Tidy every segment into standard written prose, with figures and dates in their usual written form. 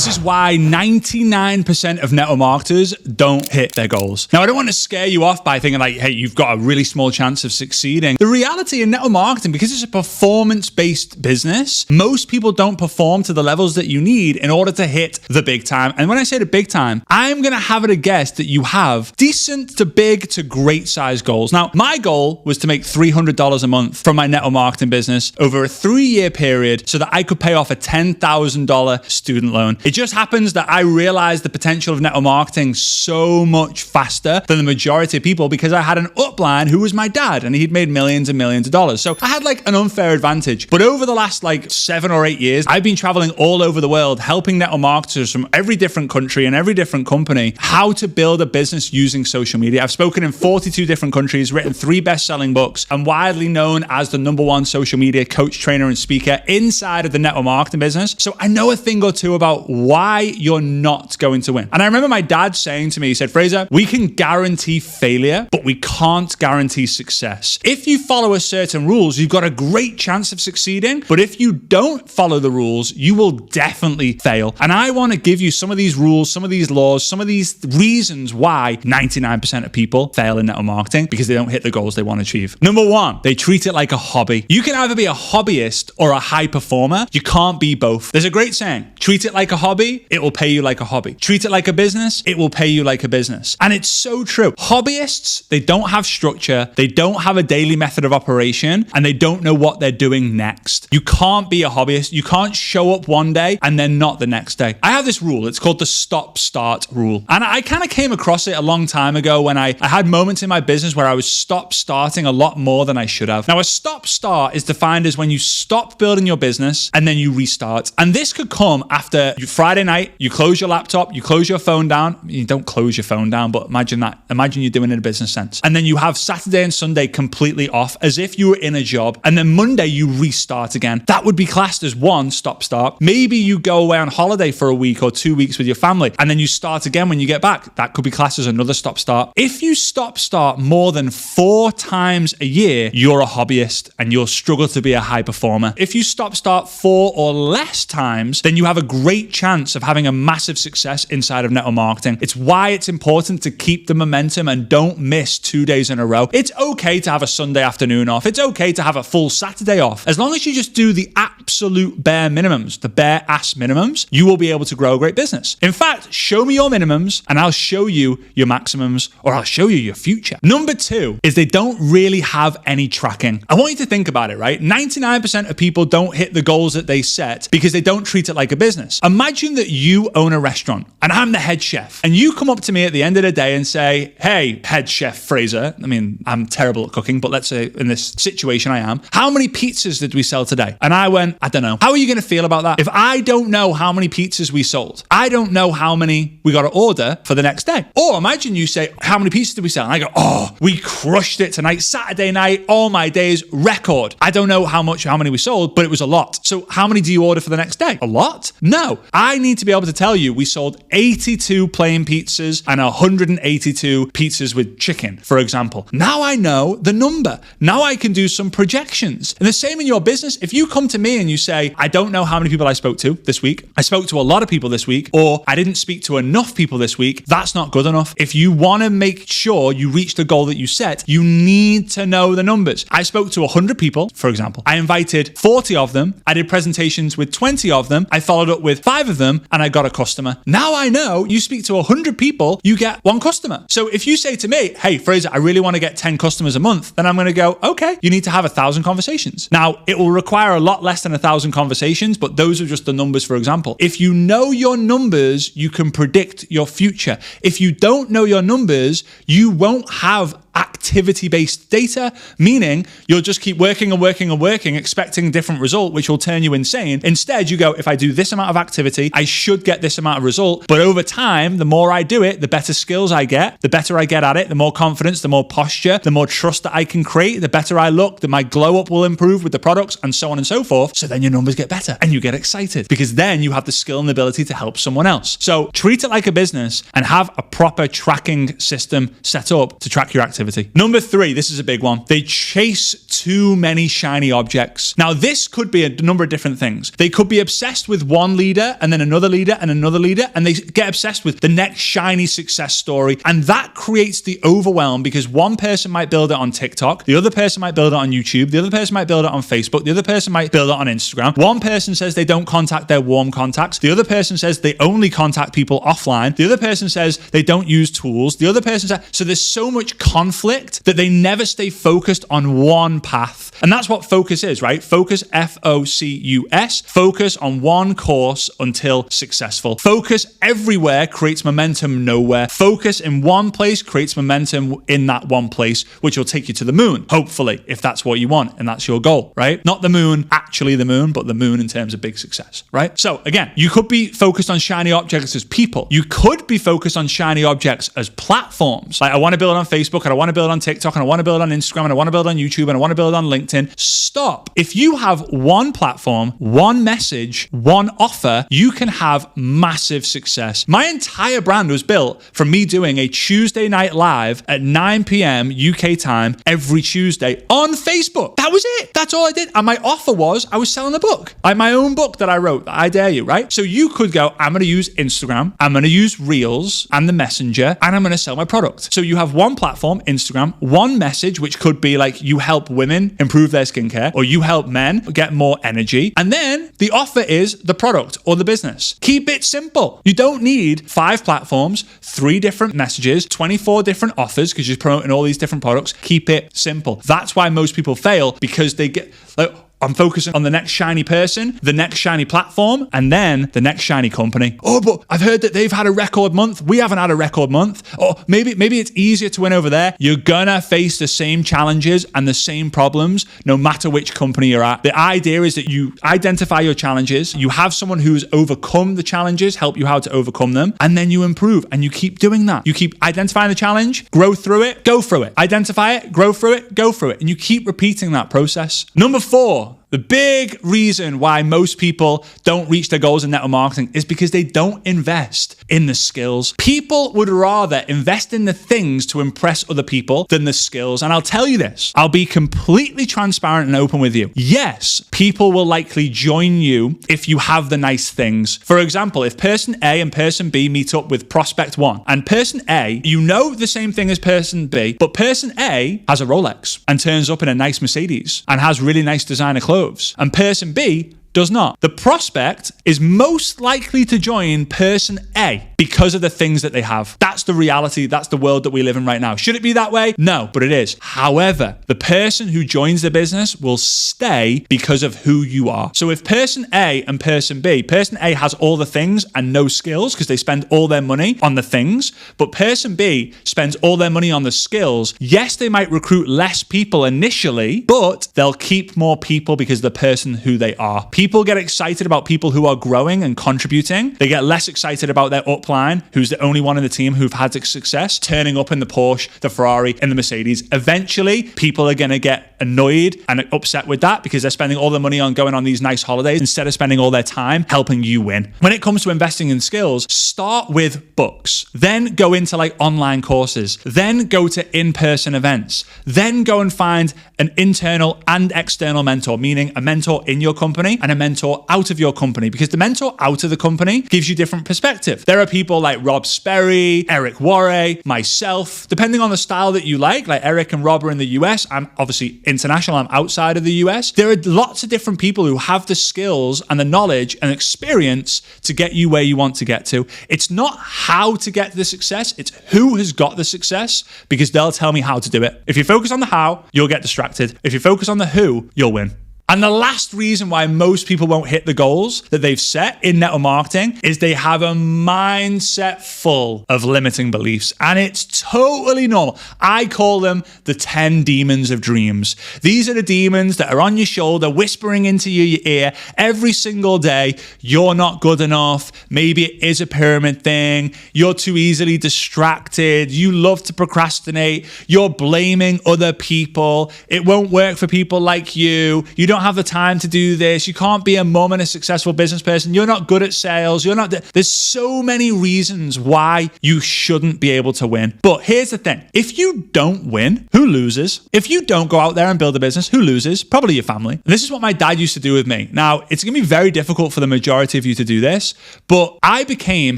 This is why 99% of network marketers don't hit their goals. Now, I don't want to scare you off by thinking like, hey, you've got a really small chance of succeeding. The reality in network marketing, because it's a performance-based business, most people don't perform to the levels that you need in order to hit the big time. And when I say the big time, I'm going to have it a guess that you have decent to big to great size goals. Now, my goal was to make $300 a month from my network marketing business over a 3-year period so that I could pay off a $10,000 student loan. It just happens that I realized the potential of network marketing so much faster than the majority of people because I had an upline who was my dad and he'd made millions and millions of dollars. So I had like an unfair advantage. But over the last like 7 or 8 years, I've been traveling all over the world, helping network marketers from every different country and every different company how to build a business using social media. I've spoken in 42 different countries, written 3 best-selling books, and widely known as the #1 social media coach, trainer, and speaker inside of the network marketing business. So I know a thing or two about why you're not going to win. And I remember my dad saying to me, he said, Frazer, we can guarantee failure, but we can't guarantee success. If you follow a certain rules, you've got a great chance of succeeding. But if you don't follow the rules, you will definitely fail. And I want to give you some of these rules, some of these laws, some of these reasons why 99% of people fail in network marketing because they don't hit the goals they want to achieve. Number 1, they treat it like a hobby. You can either be a hobbyist or a high performer. You can't be both. There's a great saying, treat it like a hobby, it will pay you like a hobby. Treat it like a business, it will pay you like a business. And it's so true. Hobbyists, they don't have structure, they don't have a daily method of operation, and they don't know what they're doing next. You can't be a hobbyist. You can't show up one day and then not the next day. I have this rule. It's called the stop-start rule. And I kind of came across it a long time ago when I had moments in my business where I was stop-starting a lot more than I should have. Now, a stop-start is defined as when you stop building your business and then you restart. And this could come after Friday night, you close your laptop, you close your phone down. You don't close your phone down, but imagine that. Imagine you're doing it in a business sense. And then you have Saturday and Sunday completely off as if you were in a job. And then Monday you restart again. That would be classed as one stop-start. Maybe you go away on holiday for a week or 2 weeks with your family and then you start again when you get back. That could be classed as another stop-start. If you stop-start more than 4 times a year, you're a hobbyist and you'll struggle to be a high performer. If you stop-start 4 or less times, then you have a great chance of having a massive success inside of network marketing. It's why it's important to keep the momentum and don't miss 2 days in a row. It's okay to have a Sunday afternoon off. It's okay to have a full Saturday off. As long as you just do the absolute bare minimums, the bare ass minimums, you will be able to grow a great business. In fact, show me your minimums and I'll show you your maximums, or I'll show you your future. Number 2 is they don't really have any tracking. I want you to think about it, right? 99% of people don't hit the goals that they set because they don't treat it like a business. Imagine that you own a restaurant and I'm the head chef and you come up to me at the end of the day and say, hey, head chef Frazer, I mean, I'm terrible at cooking, but let's say in this situation I am. How many pizzas did we sell today? And I went, I don't know. How are you going to feel about that? If I don't know how many pizzas we sold, I don't know how many we got to order for the next day. Or imagine you say, how many pizzas did we sell? And I go, oh, we crushed it tonight. Saturday night, all my days, record. I don't know how many we sold, but it was a lot. So how many do you order for the next day? A lot? No. I need to be able to tell you we sold 82 plain pizzas and 182 pizzas with chicken, for example. Now I know the number. Now I can do some projections. And the same in your business. If you come to me and you say, I don't know how many people I spoke to this week, I spoke to a lot of people this week, or I didn't speak to enough people this week, that's not good enough. If you want to make sure you reach the goal that you set, you need to know the numbers. I spoke to 100 people, for example. I invited 40 of them. I did presentations with 20 of them. I followed up with 5 of them and I got a customer. Now I know you speak to 100 people, you get 1 customer. So if you say to me, hey, Frazer, I really want to get 10 customers a month, then I'm going to go, okay, you need to have 1,000 conversations. Now, it will require a lot less than 1,000 conversations, but those are just the numbers, for example. If you know your numbers, you can predict your future. If you don't know your numbers, you won't have activity-based data, meaning you'll just keep working and working and working, expecting a different result, which will turn you insane. Instead, you go, if I do this amount of activity, I should get this amount of result. But over time, the more I do it, the better skills I get, the better I get at it, the more confidence, the more posture, the more trust that I can create, the better I look, that my glow up will improve with the products, and so on and so forth. So then your numbers get better and you get excited because then you have the skill and the ability to help someone else. So treat it like a business and have a proper tracking system set up to track your activity. Number 3, this is a big one. They chase too many shiny objects. Now, this could be a number of different things. They could be obsessed with one leader and then another leader and another leader, and they get obsessed with the next shiny success story. And that creates the overwhelm because one person might build it on TikTok, the other person might build it on YouTube, the other person might build it on Facebook, the other person might build it on Instagram. One person says they don't contact their warm contacts. The other person says they only contact people offline. The other person says they don't use tools. The other person says, so there's so much conflict that they never stay focused on one path. And that's what focus is, right? Focus, Focus. Focus on one course until successful. Focus everywhere creates momentum nowhere. Focus in one place creates momentum in that one place, which will take you to the moon, hopefully, if that's what you want and that's your goal, right? Not the moon, actually the moon, but the moon in terms of big success, right? So again, you could be focused on shiny objects as people. You could be focused on shiny objects as platforms. Like I want to build on Facebook and I want to build on TikTok and I want to build on Instagram and I want to build on YouTube and I want to build on LinkedIn. Stop. If you have one platform, one message, one offer, you can have massive success. My entire brand was built from me doing a Tuesday night live at 9 p.m. UK time every Tuesday on Facebook. That was it. That's all I did. And my offer was I was selling a book, like my own book that I wrote, I Dare You, right? So you could go, I'm going to use Instagram, I'm going to use Reels and the Messenger, and I'm going to sell my product. So you have one platform, Instagram, one message, which could be like you help women improve their skincare or you help men get more energy. And then the offer is the product or the business. Keep it simple. You don't need 5 platforms, 3 different messages, 24 different offers because you're promoting all these different products. Keep it simple. That's why most people fail, because they get like, I'm focusing on the next shiny person, the next shiny platform, and then the next shiny company. Oh, but I've heard that they've had a record month. We haven't had a record month. Or maybe it's easier to win over there. You're gonna face the same challenges and the same problems no matter which company you're at. The idea is that you identify your challenges, you have someone who's overcome the challenges, help you how to overcome them, and then you improve and you keep doing that. You keep identifying the challenge, grow through it, go through it. Identify it, grow through it, go through it. And you keep repeating that process. Number 4, the big reason why most people don't reach their goals in network marketing is because they don't invest in the skills. People would rather invest in the things to impress other people than the skills. And I'll tell you this, I'll be completely transparent and open with you. Yes, people will likely join you if you have the nice things. For example, if person A and person B meet up with prospect 1 and person A, you know the same thing as person B, but person A has a Rolex and turns up in a nice Mercedes and has really nice designer clothes. And person B does not. The prospect is most likely to join person A because of the things that they have. That's the reality. That's the world that we live in right now. Should it be that way? No, but it is. However, the person who joins the business will stay because of who you are. So if person A and person B, person A has all the things and no skills because they spend all their money on the things, but person B spends all their money on the skills. Yes, they might recruit less people initially, but they'll keep more people because of the person who they are. People get excited about people who are growing and contributing. They get less excited about their upline, who's the only one in the team who've had success, turning up in the Porsche, the Ferrari, and the Mercedes. Eventually, people are going to get annoyed and upset with that because they're spending all their money on going on these nice holidays instead of spending all their time helping you win. When it comes to investing in skills, start with books, then go into like online courses, then go to in-person events, then go and find an internal and external mentor, meaning a mentor in your company and a mentor out of your company, because the mentor out of the company gives you different perspective. There are people like Rob Sperry, Eric Worre, myself, depending on the style that you like Eric and Rob are in the US. I'm obviously international. I'm outside of the US. There are lots of different people who have the skills and the knowledge and experience to get you where you want to get to. It's not how to get the success. It's who has got the success, because they'll tell me how to do it. If you focus on the how, you'll get distracted. If you focus on the who, you'll win. And the last reason why most people won't hit the goals that they've set in network marketing is they have a mindset full of limiting beliefs. And it's totally normal. I call them the 10 demons of dreams. These are the demons that are on your shoulder, whispering into your ear every single day. You're not good enough. Maybe it is a pyramid thing. You're too easily distracted. You love to procrastinate. You're blaming other people. It won't work for people like you. You don't don't have the time to do this. You can't be a mum and a successful business person. You're not good at sales. You're not. There's so many reasons why you shouldn't be able to win. But here's the thing. If you don't win, who loses? If you don't go out there and build a business, who loses? Probably your family. And this is what my dad used to do with me. Now, it's going to be very difficult for the majority of you to do this, but I became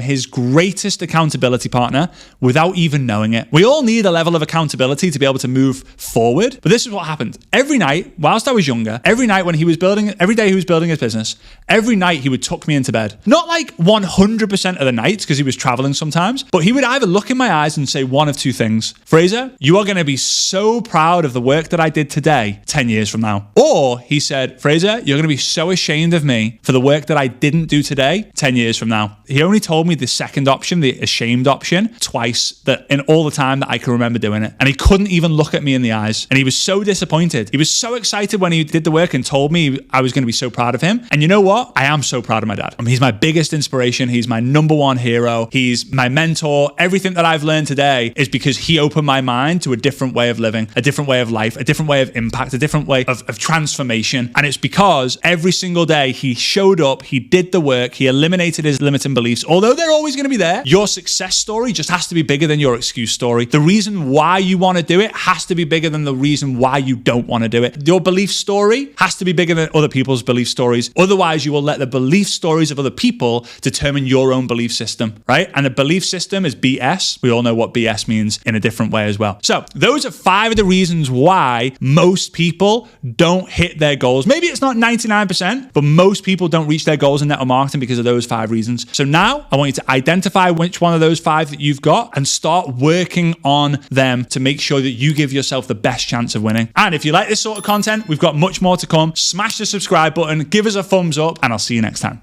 his greatest accountability partner without even knowing it. We all need a level of accountability to be able to move forward. But this is what happened. Every night, whilst I was younger, every day he was building his business, every night he would tuck me into bed. Not like 100% of the nights because he was traveling sometimes, but he would either look in my eyes and say one of two things. Frazer, you are going to be so proud of the work that I did today 10 years from now. Or he said, Frazer, you're going to be so ashamed of me for the work that I didn't do today 10 years from now. He only told me the second option, the ashamed option, twice that in all the time that I can remember doing it. And he couldn't even look at me in the eyes. And he was so disappointed. He was so excited when he did the work and told me I was going to be so proud of him. And you know what? I am so proud of my dad. I mean, he's my biggest inspiration. He's my number one hero. He's my mentor. Everything that I've learned today is because he opened my mind to a different way of living, a different way of life, a different way of impact, a different way of transformation. And it's because every single day he showed up, he did the work, he eliminated his limiting beliefs. Although they're always going to be there, your success story just has to be bigger than your excuse story. The reason why you want to do it has to be bigger than the reason why you don't want to do it. Your belief story has to be bigger than other people's belief stories. Otherwise, you will let the belief stories of other people determine your own belief system, right? And a belief system is BS. We all know what BS means in a different way as well. So those are 5 of the reasons why most people don't hit their goals. Maybe it's not 99%, but most people don't reach their goals in network marketing because of those 5 reasons. So now I want you to identify which one of those 5 that you've got and start working on them to make sure that you give yourself the best chance of winning. And if you like this sort of content, we've got much more to come. Smash the subscribe button, give us a thumbs up, and I'll see you next time.